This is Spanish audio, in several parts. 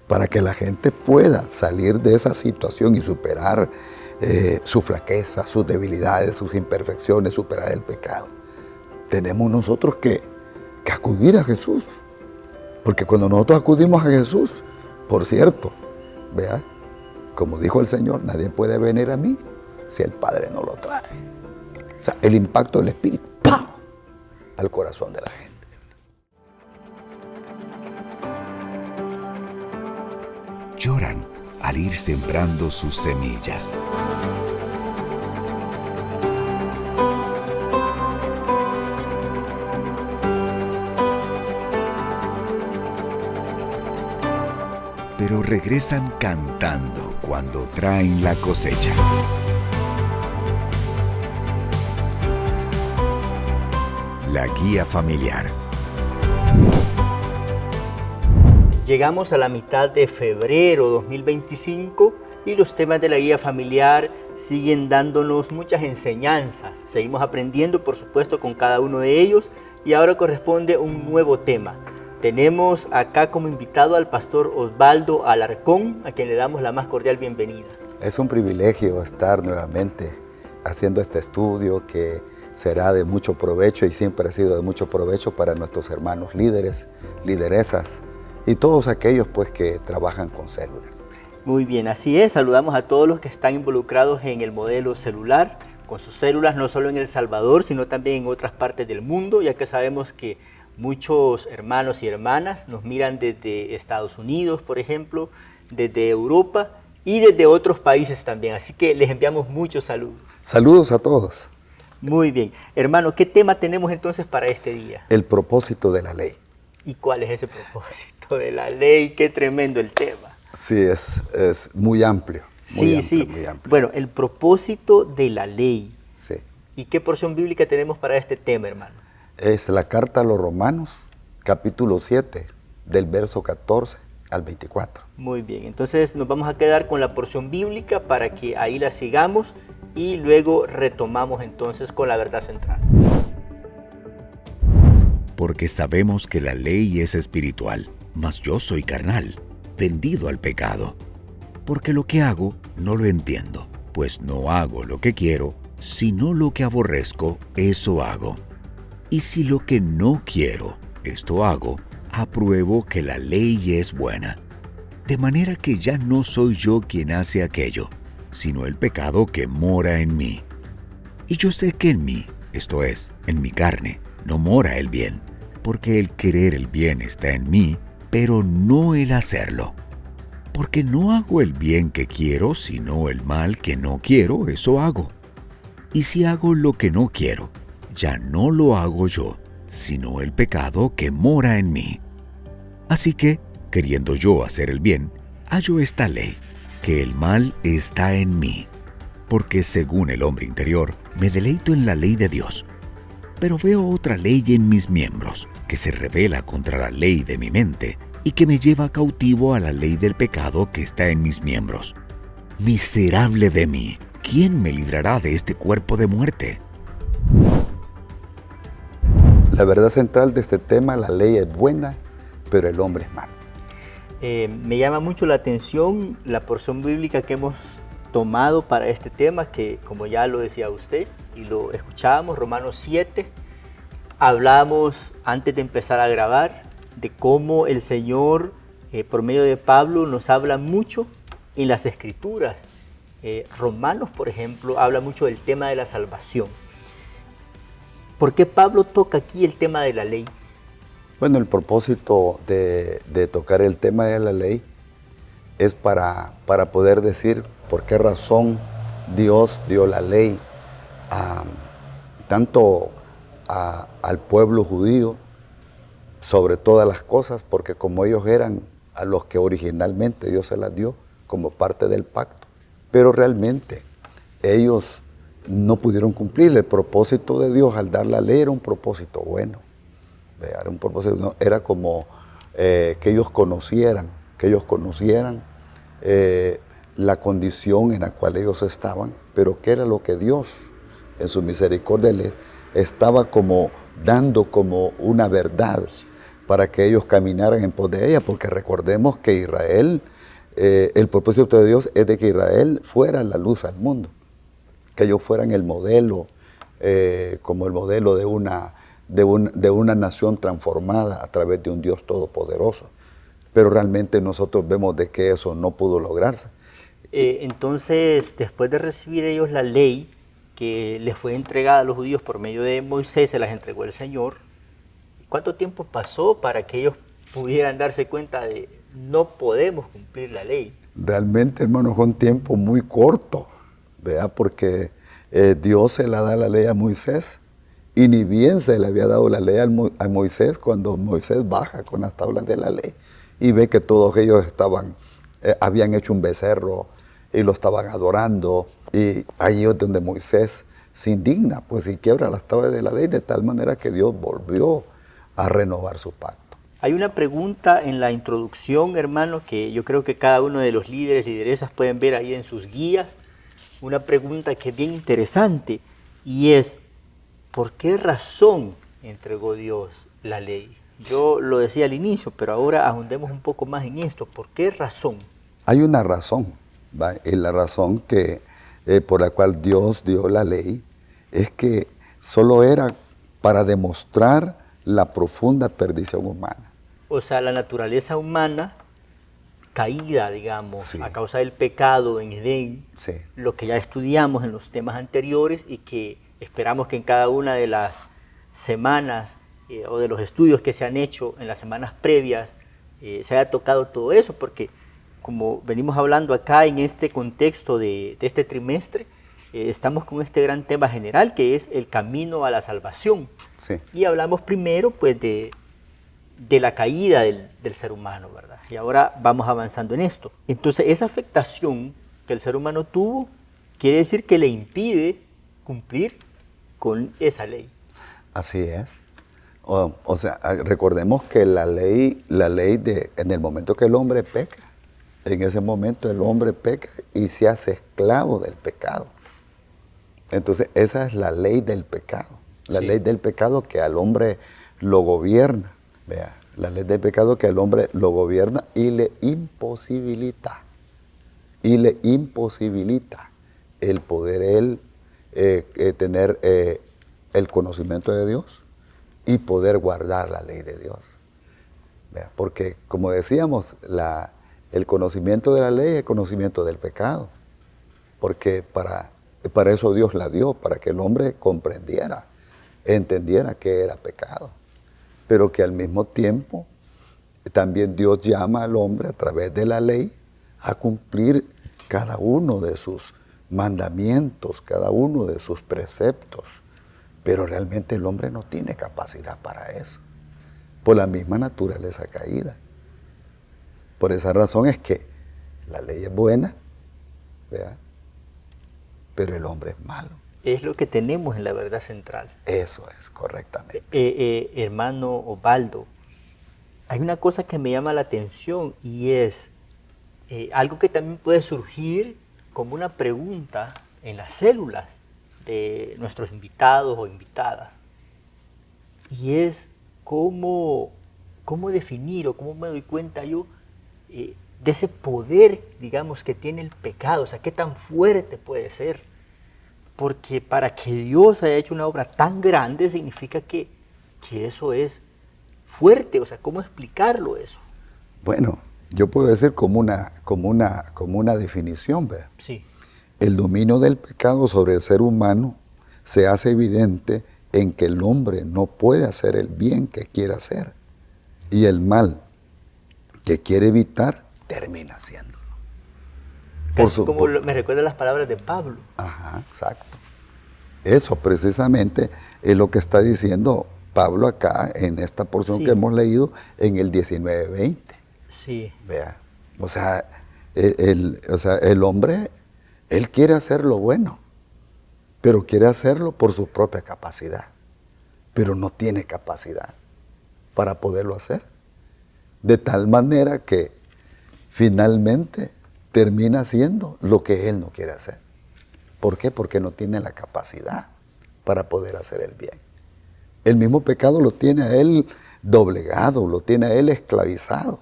para que la gente pueda salir de esa situación y superar su flaqueza, sus debilidades, sus imperfecciones, superar el pecado. Tenemos nosotros que acudir a Jesús, porque cuando nosotros acudimos a Jesús, por cierto, vea, como dijo el Señor, nadie puede venir a mí si el Padre no lo trae. O sea, el impacto del Espíritu, ¡pam!, al corazón de la gente. Lloran al ir sembrando sus semillas. Pero regresan cantando cuando traen la cosecha. La guía familiar. Llegamos a la mitad de febrero 2025 y los temas de la guía familiar siguen dándonos muchas enseñanzas. Seguimos aprendiendo, por supuesto, con cada uno de ellos, y ahora corresponde un nuevo tema. Tenemos acá como invitado al pastor Osvaldo Alarcón, a quien le damos la más cordial bienvenida. Es un privilegio estar nuevamente haciendo este estudio que será de mucho provecho y siempre ha sido de mucho provecho para nuestros hermanos líderes, lideresas y todos aquellos pues que trabajan con células. Muy bien, así es. Saludamos a todos los que están involucrados en el modelo celular, con sus células no solo en El Salvador, sino también en otras partes del mundo, ya que sabemos que muchos hermanos y hermanas nos miran desde Estados Unidos, por ejemplo, desde Europa y desde otros países también. Así que les enviamos muchos saludos. Saludos a todos. Muy bien. Hermano, ¿qué tema tenemos entonces para este día? El propósito de la ley. ¿Y cuál es ese propósito de la ley? Qué tremendo el tema. Sí, es muy amplio. Muy amplio. Bueno, el propósito de la ley. Sí. ¿Y qué porción bíblica tenemos para este tema, hermano? Es la carta a los Romanos, capítulo 7, del verso 14 al 24. Muy bien, entonces nos vamos a quedar con la porción bíblica para que ahí la sigamos y luego retomamos entonces con la verdad central. Porque sabemos que la ley es espiritual, mas yo soy carnal, vendido al pecado. Porque lo que hago no lo entiendo, pues no hago lo que quiero, sino lo que aborrezco, eso hago. Y si lo que no quiero, esto hago, apruebo que la ley es buena. De manera que ya no soy yo quien hace aquello, sino el pecado que mora en mí. Y yo sé que en mí, esto es, en mi carne, no mora el bien, porque el querer el bien está en mí, pero no el hacerlo. Porque no hago el bien que quiero, sino el mal que no quiero, eso hago. Y si hago lo que no quiero, ya no lo hago yo, sino el pecado que mora en mí. Así que, queriendo yo hacer el bien, hallo esta ley, que el mal está en mí. Porque según el hombre interior, me deleito en la ley de Dios. Pero veo otra ley en mis miembros, que se rebela contra la ley de mi mente y que me lleva cautivo a la ley del pecado que está en mis miembros. Miserable de mí, ¿quién me librará de este cuerpo de muerte? La verdad central de este tema, la ley es buena, pero el hombre es malo. Me llama mucho la atención la porción bíblica que hemos tomado para este tema, que como ya lo decía usted y lo escuchábamos, Romanos 7, hablamos antes de empezar a grabar de cómo el Señor, por medio de Pablo, nos habla mucho en las Escrituras. Romanos, por ejemplo, habla mucho del tema de la salvación. ¿Por qué Pablo toca aquí el tema de la ley? Bueno, el propósito de tocar el tema de la ley es para poder decir por qué razón Dios dio la ley tanto al pueblo judío sobre todas las cosas, porque como ellos eran a los que originalmente Dios se las dio como parte del pacto, pero realmente ellos no pudieron cumplir. El propósito de Dios al dar la ley era un propósito bueno. Era un propósito, era como que ellos conocieran la condición en la cual ellos estaban, pero que era lo que Dios en su misericordia les estaba como dando como una verdad, para que ellos caminaran en pos de ella, porque recordemos que Israel, el propósito de Dios es de que Israel fuera la luz al mundo, que ellos fueran el modelo, como el modelo de una nación transformada a través de un Dios todopoderoso. Pero realmente nosotros vemos de que eso no pudo lograrse. Entonces, después de recibir ellos la ley que les fue entregada a los judíos por medio de Moisés, se las entregó el Señor, ¿cuánto tiempo pasó para que ellos pudieran darse cuenta de no podemos cumplir la ley? Realmente, hermano, fue un tiempo muy corto, ¿verdad? Porque Dios se la da la ley a Moisés, y ni bien se le había dado la ley a Moisés cuando Moisés baja con las tablas de la ley y ve que todos ellos habían hecho un becerro y lo estaban adorando, y ahí es donde Moisés se indigna, pues, y quiebra las tablas de la ley, de tal manera que Dios volvió a renovar su pacto. Hay una pregunta en la introducción, hermano, que yo creo que cada uno de los líderes, lideresas pueden ver ahí en sus guías, una pregunta que es bien interesante, y es, ¿por qué razón entregó Dios la ley? Yo lo decía al inicio, pero ahora ahondemos un poco más en esto. ¿Por qué razón? Hay una razón, ¿va? Y la razón por la cual Dios dio la ley es que solo era para demostrar la profunda perdición humana. O sea, la naturaleza humana caída, digamos, Sí. a causa del pecado en Edén, Sí. lo que ya estudiamos en los temas anteriores y que esperamos que en cada una de las semanas o de los estudios que se han hecho en las semanas previas se haya tocado todo eso, porque como venimos hablando acá en este contexto de este trimestre, estamos con este gran tema general que es el camino a la salvación. Sí. Y hablamos primero pues de la caída del ser humano, ¿verdad? Y ahora vamos avanzando en esto. Entonces esa afectación que el ser humano tuvo quiere decir que le impide cumplir con esa ley. Así es. O sea, recordemos que la ley en el momento que el hombre peca, en ese momento el hombre peca y se hace esclavo del pecado. Entonces esa es la ley del pecado. La Sí. ley del pecado que al hombre lo gobierna. Vea, la ley del pecado que al hombre lo gobierna y le imposibilita. Y le imposibilita el poder él tener el conocimiento de Dios y poder guardar la ley de Dios. ¿Vea? Porque, como decíamos, el conocimiento de la ley es el conocimiento del pecado. Porque para eso Dios la dio, para que el hombre comprendiera, entendiera que era pecado. Pero que al mismo tiempo también Dios llama al hombre a través de la ley a cumplir cada uno de sus mandamientos, cada uno de sus preceptos. Pero realmente el hombre no tiene capacidad para eso, por la misma naturaleza caída. Por esa razón es que la ley es buena, ¿verdad? Pero el hombre es malo. Es lo que tenemos en la verdad central. Eso es, correctamente. Hermano Osvaldo, hay una cosa que me llama la atención y es algo que también puede surgir como una pregunta en las células de nuestros invitados o invitadas. Y es cómo definir o cómo me doy cuenta yo de ese poder, digamos, que tiene el pecado. O sea, qué tan fuerte puede ser. Porque para que Dios haya hecho una obra tan grande significa que eso es fuerte. O sea, ¿cómo explicarlo eso? Bueno, yo puedo decir como una definición, ¿verdad? Sí. El dominio del pecado sobre el ser humano se hace evidente en que el hombre no puede hacer el bien que quiere hacer y el mal que quiere evitar termina haciéndolo. Me recuerda las palabras de Pablo. Ajá, exacto. Eso precisamente es lo que está diciendo Pablo acá en esta porción Sí. que hemos leído en el 19:20. Sí. Vea, o sea, el hombre, él quiere hacer lo bueno, pero quiere hacerlo por su propia capacidad, pero no tiene capacidad para poderlo hacer. De tal manera que finalmente termina haciendo lo que él no quiere hacer. ¿Por qué? Porque no tiene la capacidad para poder hacer el bien. El mismo pecado lo tiene a él doblegado, lo tiene a él esclavizado.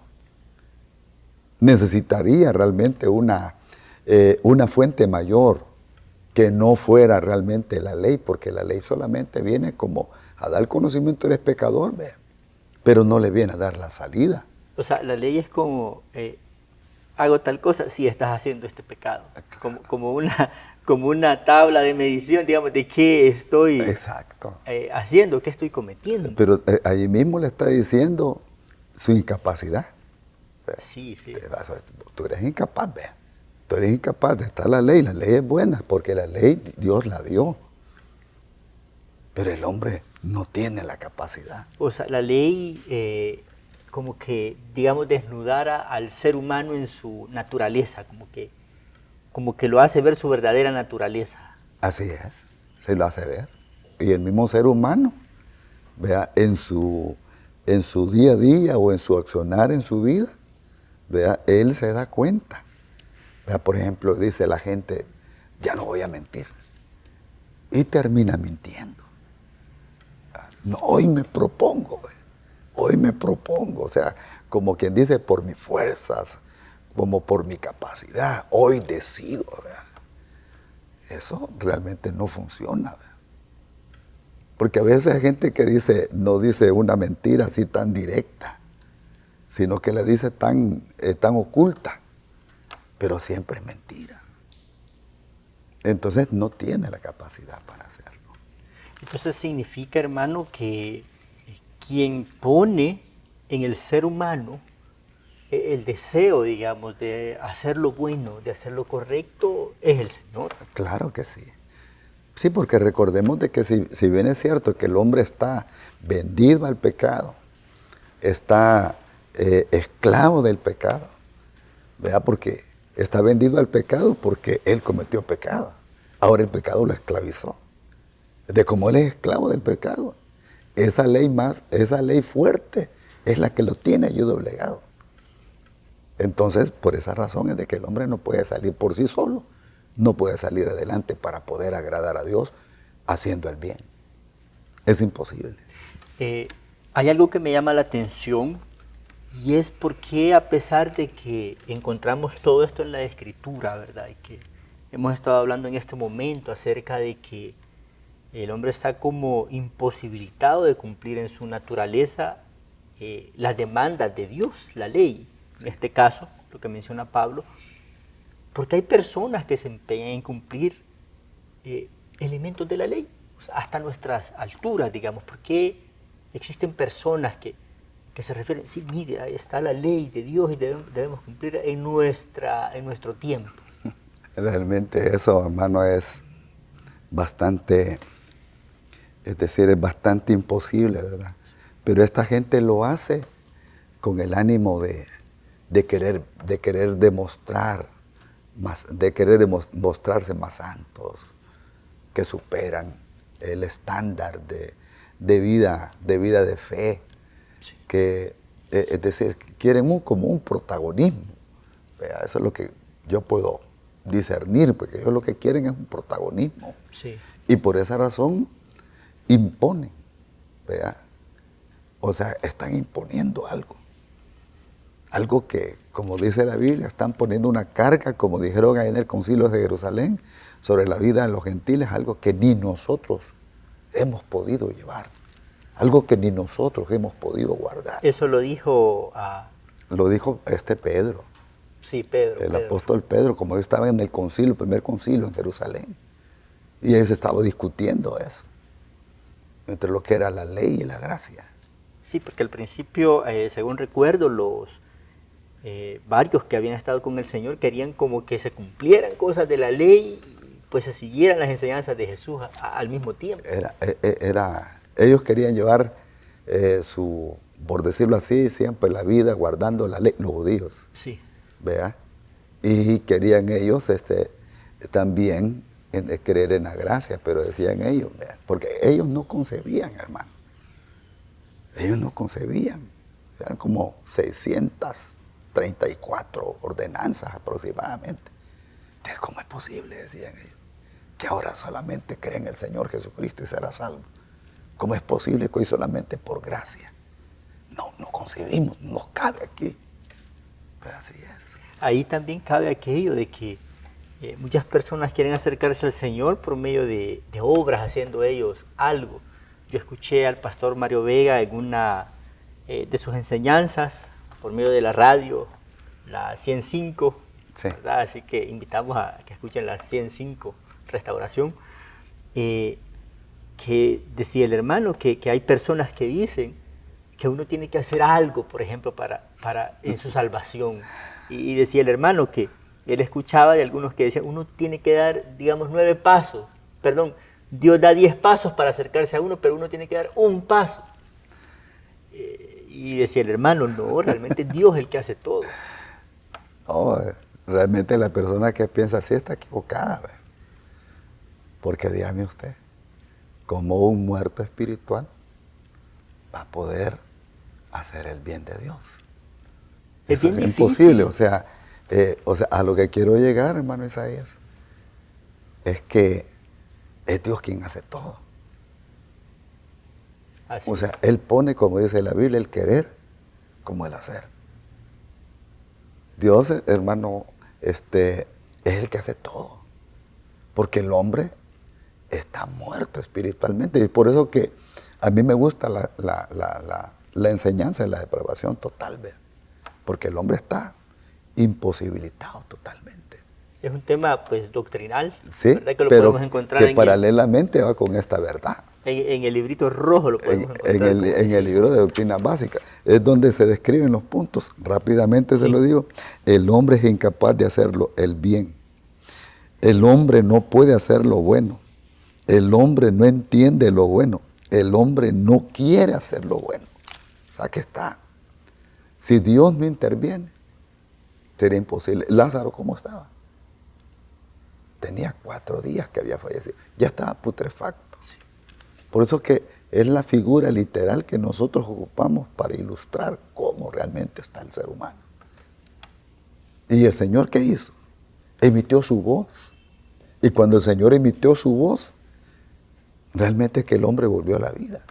Necesitaría realmente una fuente mayor que no fuera realmente la ley, porque la ley solamente viene como a dar conocimiento, eres pecador, ¿ve? Pero no le viene a dar la salida. O sea, la ley es como, hago tal cosa si estás haciendo este pecado. Como una tabla de medición, digamos, de qué estoy Exacto. haciendo, qué estoy cometiendo. Pero ahí mismo le está diciendo su incapacidad. Sí. Tú eres incapaz, ve. Tú eres incapaz, está la ley es buena, porque la ley Dios la dio. Pero el hombre no tiene la capacidad. O sea, la ley como que, digamos, desnudara al ser humano en su naturaleza, como que lo hace ver su verdadera naturaleza. Así es, se lo hace ver. Y el mismo ser humano, vea, en su día a día o en su accionar en su vida, vea, él se da cuenta. Vea, por ejemplo, dice la gente, ya no voy a mentir. Y termina mintiendo. No, hoy me propongo, o sea, como quien dice, por mis fuerzas, como por mi capacidad, hoy decido. ¿Verdad? Eso realmente no funciona. ¿Verdad? Porque a veces hay gente que no dice una mentira así tan directa, sino que la dice tan oculta, pero siempre es mentira. Entonces no tiene la capacidad para hacerlo. Entonces significa, hermano, que quien pone en el ser humano el deseo, digamos, de hacer lo bueno, de hacer lo correcto, es el Señor. Claro que sí. Sí, porque recordemos de que si bien es cierto que el hombre está vendido al pecado, está esclavo del pecado, ¿verdad? Porque está vendido al pecado porque él cometió pecado. Ahora el pecado lo esclavizó. De como él es esclavo del pecado, esa ley fuerte es la que lo tiene allí doblegado. Entonces, por esa razón es de que el hombre no puede salir por sí solo, no puede salir adelante para poder agradar a Dios haciendo el bien. Es imposible. Hay algo que me llama la atención y es porque a pesar de que encontramos todo esto en la Escritura, ¿verdad? Y que hemos estado hablando en este momento acerca de que el hombre está como imposibilitado de cumplir en su naturaleza las demandas de Dios, la ley. Sí. En este caso, lo que menciona Pablo, porque hay personas que se empeñan en cumplir elementos de la ley, o sea, hasta nuestras alturas, digamos, porque existen personas que se refieren, sí, mire, ahí está la ley de Dios y debemos cumplir en nuestro tiempo. Realmente eso, hermano, es bastante imposible, ¿verdad? Pero esta gente lo hace con el ánimo de querer demostrar más, mostrarse más santos, que superan el estándar de vida de fe, sí. Que es decir, quieren como un protagonismo. ¿Verdad? Eso es lo que yo puedo discernir, porque ellos lo que quieren es un protagonismo. Sí. Y por esa razón imponen, ¿verdad? O sea, están imponiendo algo que, como dice la Biblia, están poniendo una carga, como dijeron ahí en el concilio de Jerusalén, sobre la vida de los gentiles, algo que ni nosotros hemos podido llevar, algo que ni nosotros hemos podido guardar. Eso lo dijo Lo dijo Pedro. Sí, Pedro. El apóstol Pedro, como él estaba en el concilio, el primer concilio en Jerusalén, y él se estaba discutiendo eso, entre lo que era la ley y la gracia. Sí, porque al principio, según recuerdo, los varios que habían estado con el Señor querían como que se cumplieran cosas de la ley y pues se siguieran las enseñanzas de Jesús al mismo tiempo. Ellos querían llevar por decirlo así, siempre la vida guardando la ley, los judíos. Sí. ¿Vea? Y querían ellos también creer en la gracia, pero decían ellos, ¿vea? Porque ellos no concebían, hermano. Ellos no concebían. Eran como 634 ordenanzas aproximadamente. Entonces, ¿cómo es posible, decían ellos, que ahora solamente creen en el Señor Jesucristo y será salvo? ¿Cómo es posible que hoy solamente por gracia? no concebimos, no nos cabe aquí. Pero así es. Ahí también cabe aquello de que muchas personas quieren acercarse al Señor por medio de obras, haciendo ellos algo. Yo escuché al pastor Mario Vega en una de sus enseñanzas por medio de la radio, la 105, Sí. ¿verdad? Así que invitamos a que escuchen la 105 Restauración, que decía el hermano que hay personas que dicen que uno tiene que hacer algo, por ejemplo, en su salvación. Y decía el hermano que él escuchaba de algunos que decían, uno tiene que dar, digamos, 9 pasos. Perdón, Dios da 10 pasos para acercarse a uno, pero uno tiene que dar un paso. Y decía el hermano, no, realmente Dios es el que hace todo. No, realmente la persona que piensa así está equivocada. ¿Ve? Porque dígame usted, como un muerto espiritual va a poder hacer el bien de Dios. Es Eso bien es difícil. imposible. O sea, a lo que quiero llegar, hermano Isaías, es que es Dios quien hace todo. Así O sea, Él pone, como dice la Biblia, el querer como el hacer. Dios, hermano, es el que hace todo. Porque el hombre está muerto espiritualmente. Y por eso que a mí me gusta la enseñanza de la depravación total, ¿ve? Porque el hombre está imposibilitado totalmente. es un tema pues doctrinal, Sí, ¿verdad? Que lo pero podemos encontrar que paralelamente va con esta verdad. en el librito rojo, lo podemos encontrar. En el libro de Doctrina Básica, es donde se describen los puntos. Rápidamente se lo digo. El hombre es incapaz de hacerlo el bien. El hombre no puede hacer lo bueno. El hombre no entiende lo bueno. El hombre no quiere hacer lo bueno. O sea, que está. Si Dios no interviene, sería imposible. Lázaro, ¿cómo estaba? Tenía 4 días que había fallecido. Ya estaba putrefacto. Por eso que es la figura literal que nosotros ocupamos para ilustrar cómo realmente está el ser humano. ¿Y el Señor qué hizo? Emitió su voz. Y cuando el Señor emitió su voz, realmente es que el hombre volvió a la vida.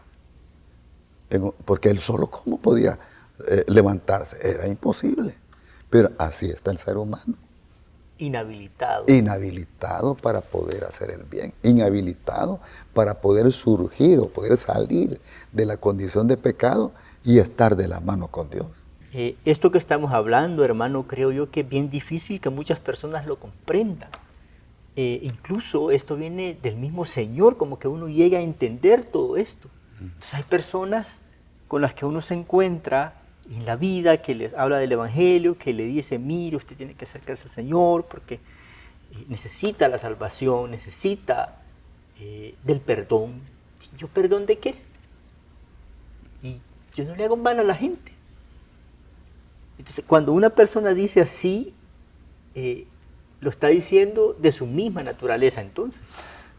Porque él solo, ¿cómo podía levantarse? Era imposible. Pero así está el ser humano. Inhabilitado. Inhabilitado para poder hacer el bien, inhabilitado para poder surgir o poder salir de la condición de pecado y estar de la mano con Dios. Esto que estamos hablando, hermano, creo yo que es bien difícil que muchas personas lo comprendan. Incluso esto viene del mismo Señor, como que uno llega a entender todo esto. Entonces hay personas con las que uno se encuentra en la vida, que les habla del Evangelio, que le dice, mire, usted tiene que acercarse al Señor porque necesita la salvación, necesita del perdón. ¿Yo perdón de qué? Y yo no le hago mal a la gente. Entonces, cuando una persona dice así, lo está diciendo de su misma naturaleza, entonces.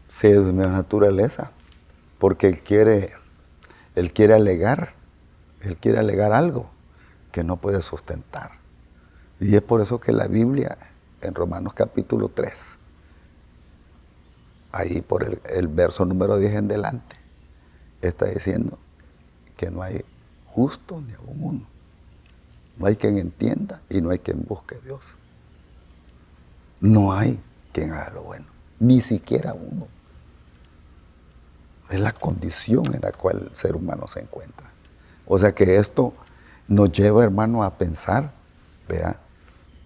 Sí, de su misma naturaleza, porque él quiere alegar algo que no puede sustentar. Y es por eso que la Biblia, en Romanos capítulo 3, ahí por el verso número 10 en delante, está diciendo que no hay justo ni aun uno. No hay quien entienda y no hay quien busque a Dios. No hay quien haga lo bueno, ni siquiera uno. Es la condición en la cual el ser humano se encuentra. O sea que esto nos lleva, hermano, a pensar, vea,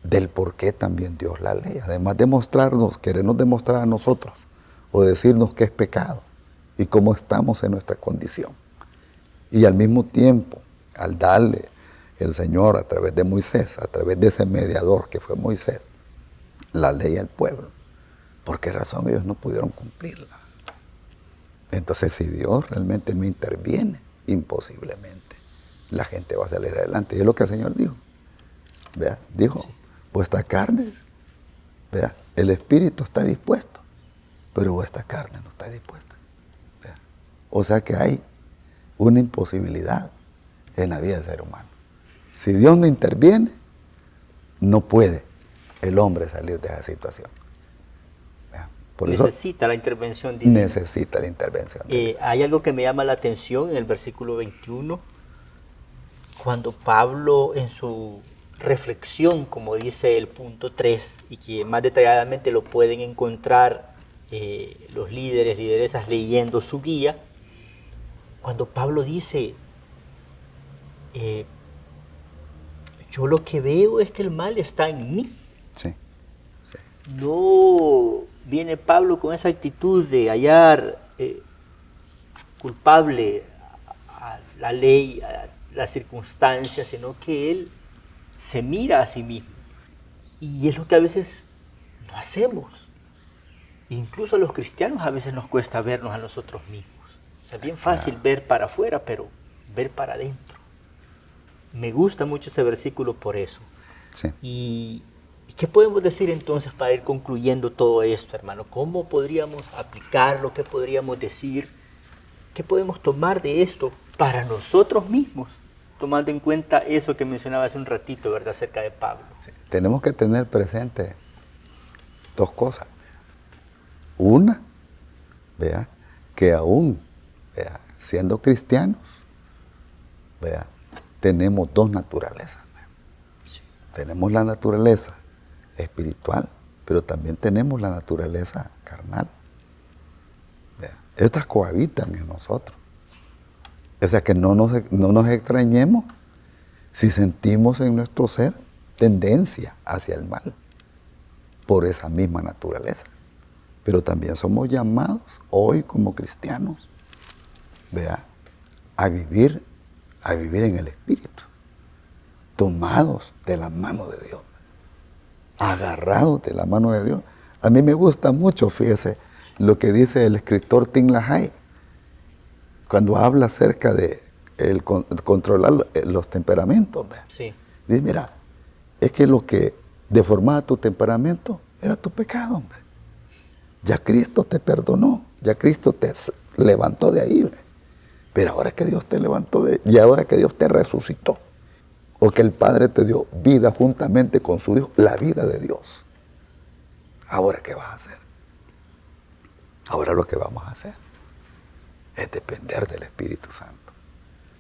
del por qué también Dios la ley. Además de querernos demostrar a nosotros o decirnos que es pecado y cómo estamos en nuestra condición. Y al mismo tiempo, al darle el Señor a través de Moisés, a través de ese mediador que fue Moisés, la ley al pueblo, ¿por qué razón ellos no pudieron cumplirla? Entonces, si Dios realmente no interviene, imposiblemente la gente va a salir adelante. Y es lo que el Señor dijo. ¿Vea? Dijo, sí, vuestra carne, ¿vea? El espíritu está dispuesto, pero vuestra carne no está dispuesta. ¿Vea? O sea que hay una imposibilidad en la vida del ser humano. Si Dios no interviene, no puede el hombre salir de esa situación. Por necesita la intervención divina. Necesita la intervención divina. Hay algo que me llama la atención en el versículo 21, cuando Pablo en su reflexión, como dice el punto 3, y que más detalladamente lo pueden encontrar los líderes, lideresas leyendo su guía, cuando Pablo dice, yo lo que veo es que el mal está en mí. Sí, sí. No viene Pablo con esa actitud de hallar culpable a la ley, a las circunstancias, sino que él se mira a sí mismo. Y es lo que a veces no hacemos. Incluso a los cristianos a veces nos cuesta vernos a nosotros mismos. O sea, es bien fácil ver para afuera, pero ver para adentro. Me gusta mucho ese versículo por eso. Sí. ¿Y qué podemos decir entonces para ir concluyendo todo esto, hermano? ¿Cómo podríamos aplicarlo? ¿Qué podríamos decir? ¿Qué podemos tomar de esto para nosotros mismos? Tomando en cuenta eso que mencionaba hace un ratito, ¿verdad? Acerca de Pablo. Sí. Tenemos que tener presente dos cosas. Una, vea, que aún, vea, siendo cristianos, vea, tenemos dos naturalezas. Sí. Tenemos la naturaleza espiritual, pero también tenemos la naturaleza carnal. Vea, estas cohabitan en nosotros. O sea que no nos extrañemos si sentimos en nuestro ser tendencia hacia el mal por esa misma naturaleza. Pero también somos llamados hoy como cristianos, vea, a vivir en el Espíritu, tomados de la mano de Dios, agarrados de la mano de Dios. A mí me gusta mucho, fíjese, lo que dice el escritor Tim LaHaye, cuando habla acerca de controlar los temperamentos. Sí. Dice, mira, es que lo que deformaba tu temperamento era tu pecado, hombre. Ya Cristo te perdonó, ya Cristo te levantó de ahí. Pero ahora que Dios te levantó y ahora que Dios te resucitó, o que el Padre te dio vida juntamente con su Hijo, la vida de Dios. ¿Ahora qué vas a hacer? Ahora lo que vamos a hacer es depender del Espíritu Santo,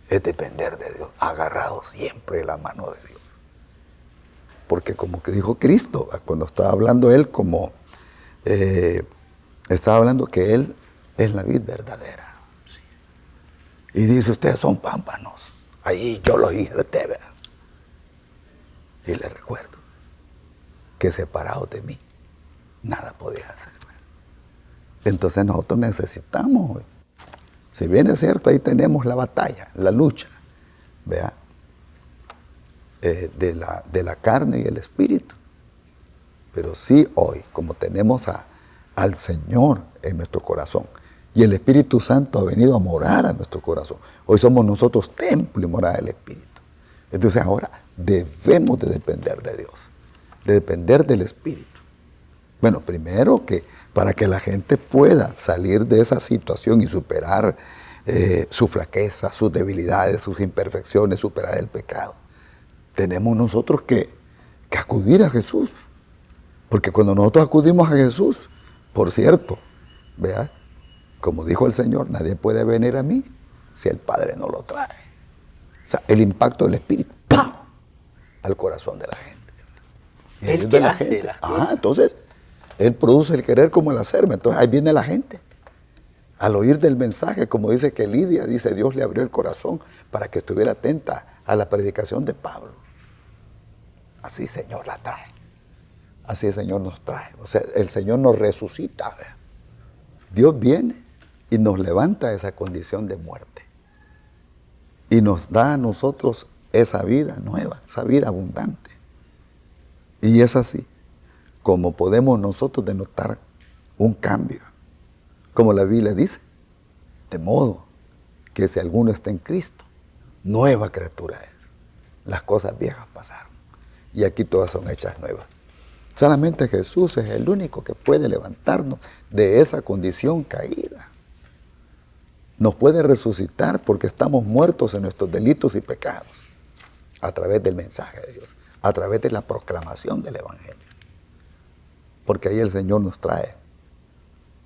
es depender de Dios, agarrado siempre de la mano de Dios. Porque como que dijo Cristo, cuando estaba hablando Él como... estaba hablando que Él es la vid verdadera. Sí. Y dice, ustedes son pámpanos. Ahí yo los injerté, ¿verdad? Y les recuerdo que separados de mí, nada podías hacer, ¿verdad? Entonces nosotros necesitamos, si bien es cierto, ahí tenemos la batalla, la lucha, ¿verdad? De la carne y el espíritu. Pero sí hoy, como tenemos al Señor en nuestro corazón y el Espíritu Santo ha venido a morar a nuestro corazón, hoy somos nosotros templo y morada del Espíritu. Entonces ahora debemos de depender de Dios, de depender del Espíritu. Bueno, primero que para que la gente pueda salir de esa situación y superar su flaqueza, sus debilidades, sus imperfecciones, superar el pecado, tenemos nosotros que acudir a Jesús. Porque cuando nosotros acudimos a Jesús, por cierto, vea, como dijo el Señor, nadie puede venir a mí si el Padre no lo trae. O sea, el impacto del Espíritu, ¡pam!, al corazón de la gente. Y Él ahí que de la hace gente. las cosas. Entonces, Él produce el querer como el hacerme. Entonces, ahí viene la gente. Al oír del mensaje, como dice que Lidia, dice, Dios le abrió el corazón para que estuviera atenta a la predicación de Pablo. Así, Señor, la trae. Así el Señor nos trae. O sea, el Señor nos resucita. ¿Ve? Dios viene y nos levanta de esa condición de muerte. Y nos da a nosotros esa vida nueva, esa vida abundante. Y es así como podemos nosotros denotar un cambio. Como la Biblia dice, de modo que si alguno está en Cristo, nueva criatura es. Las cosas viejas pasaron y aquí todas son hechas nuevas. Solamente Jesús es el único que puede levantarnos de esa condición caída. Nos puede resucitar porque estamos muertos en nuestros delitos y pecados a través del mensaje de Dios, a través de la proclamación del Evangelio. Porque ahí el Señor nos trae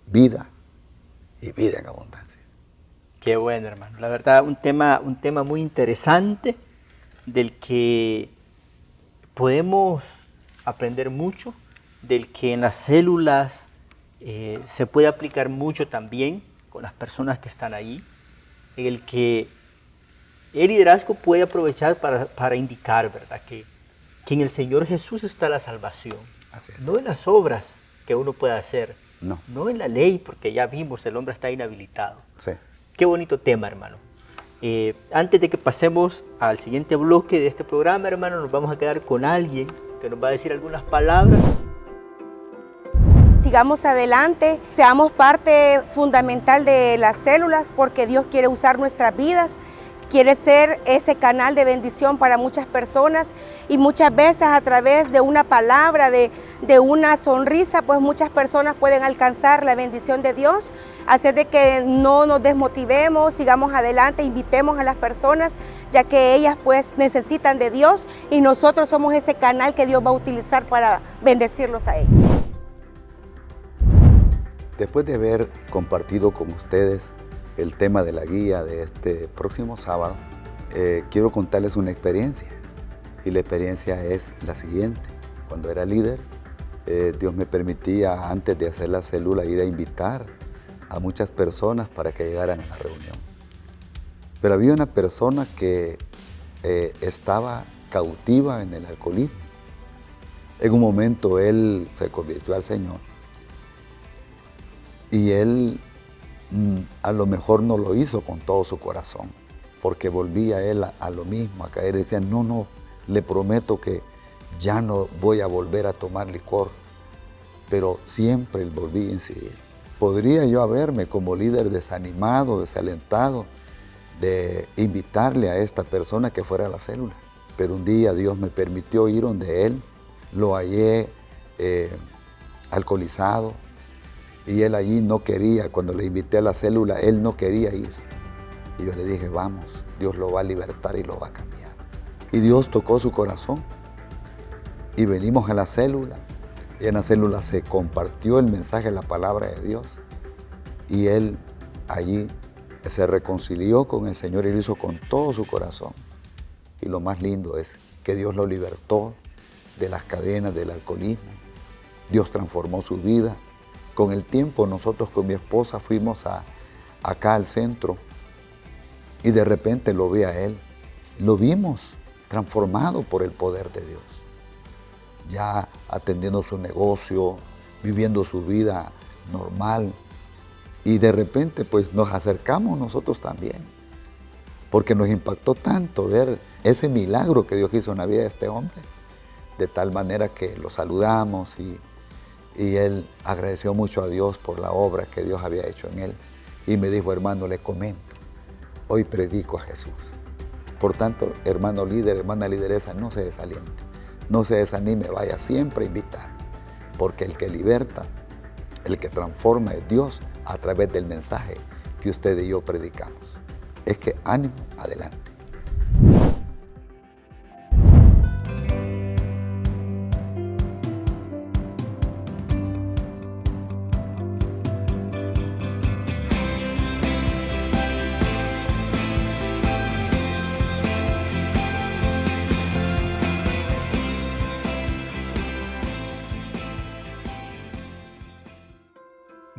vida y vida en abundancia. Qué bueno, hermano. La verdad, un tema muy interesante del que podemos aprender mucho, del que en las células se puede aplicar mucho también con las personas que están ahí, en el que el liderazgo puede aprovechar para indicar, ¿verdad?, que en el Señor Jesús está la salvación. Así es. No en las obras que uno pueda hacer, No. no en la ley, porque ya vimos, el hombre está inhabilitado. Sí. Qué bonito tema, hermano. Antes de que pasemos al siguiente bloque de este programa, hermano, nos vamos a quedar con alguien que nos va a decir algunas palabras. Sigamos adelante, seamos parte fundamental de las células, porque Dios quiere usar nuestras vidas, quiere ser ese canal de bendición para muchas personas, y muchas veces a través de una palabra, de una sonrisa, pues muchas personas pueden alcanzar la bendición de Dios. Así de que no nos desmotivemos, sigamos adelante, invitemos a las personas, ya que ellas pues necesitan de Dios, y nosotros somos ese canal que Dios va a utilizar para bendecirlos a ellos. Después de haber compartido con ustedes el tema de la guía de este próximo sábado, quiero contarles una experiencia. Y la experiencia es la siguiente. Cuando era líder, Dios me permitía, antes de hacer la célula, ir a invitar a muchas personas para que llegaran a la reunión. Pero había una persona que estaba cautiva en el alcoholismo. En un momento él se convirtió al Señor. Y él a lo mejor no lo hizo con todo su corazón, porque volvía él a lo mismo, a caer. Decía, no, le prometo que ya no voy a volver a tomar licor. Pero siempre él volvía a incidir. Podría yo haberme como líder desanimado, desalentado, de invitarle a esta persona que fuera a la célula. Pero un día Dios me permitió ir donde él, lo hallé alcoholizado, y él allí no quería. Cuando le invité a la célula, él no quería ir. Y yo le dije, vamos, Dios lo va a libertar y lo va a cambiar. Y Dios tocó su corazón. Y venimos a la célula. Y en la célula se compartió el mensaje, la palabra de Dios. Y él allí se reconcilió con el Señor y lo hizo con todo su corazón. Y lo más lindo es que Dios lo libertó de las cadenas del alcoholismo. Dios transformó su vida. Con el tiempo nosotros con mi esposa fuimos acá al centro y de repente lo vi a él. Lo vimos transformado por el poder de Dios. Ya atendiendo su negocio, viviendo su vida normal. Y de repente pues nos acercamos nosotros también. Porque nos impactó tanto ver ese milagro que Dios hizo en la vida de este hombre. De tal manera que lo saludamos y él agradeció mucho a Dios por la obra que Dios había hecho en él. Y me dijo, hermano, le comento, hoy predico a Jesús. Por tanto, hermano líder, hermana lideresa, no se desaliente, no se desanime, vaya siempre a invitar. Porque el que liberta, el que transforma es Dios a través del mensaje que usted y yo predicamos. Es que ánimo, adelante.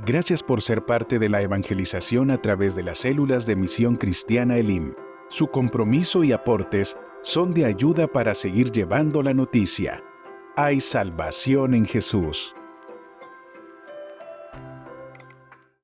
Gracias por ser parte de la evangelización a través de las células de Misión Cristiana Elim. Su compromiso y aportes son de ayuda para seguir llevando la noticia. Hay salvación en Jesús.